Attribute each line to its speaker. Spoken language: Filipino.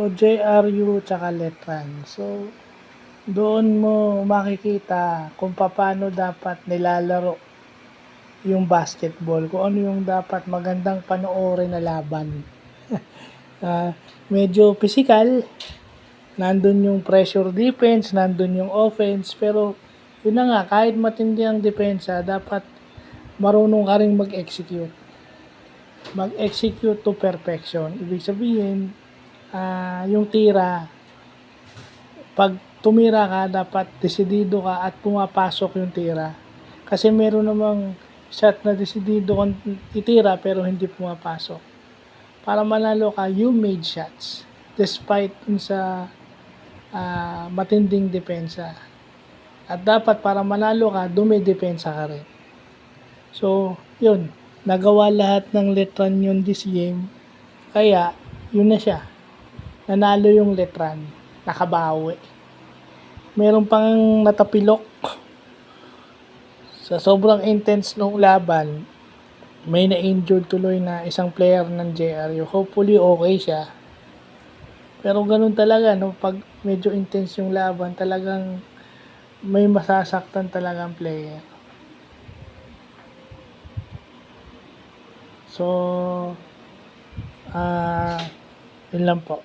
Speaker 1: JRU tsaka Letran. So, doon mo makikita kung paano dapat nilalaro yung basketball, kung ano yung dapat magandang panoorin na laban. Medyo physical, nandun yung pressure defense, nandun yung offense, pero yun na nga, kahit matindi ang depensa, dapat marunong ka rin mag-execute. Mag-execute to perfection. Ibig sabihin, yung tira, pag tumira ka, dapat desidido ka at pumapasok yung tira. Kasi meron namang shot na desidido kang itira pero hindi pumapasok. Para manalo ka, you made shots despite sa matinding depensa. At dapat para manalo ka, dumidepensa ka rin. So, yun. Nagawa lahat ng Letran yun this game. Kaya, yun na siya. Nanalo yung Letran. Nakabawi. Meron pang natapilok. Sa sobrang intense nung laban, may na-injured tuloy na isang player ng JRU. Hopefully, okay siya. Pero ganun talaga, no? Pag medyo intense yung laban, talagang may masasaktan talagang player. So, yun lang po.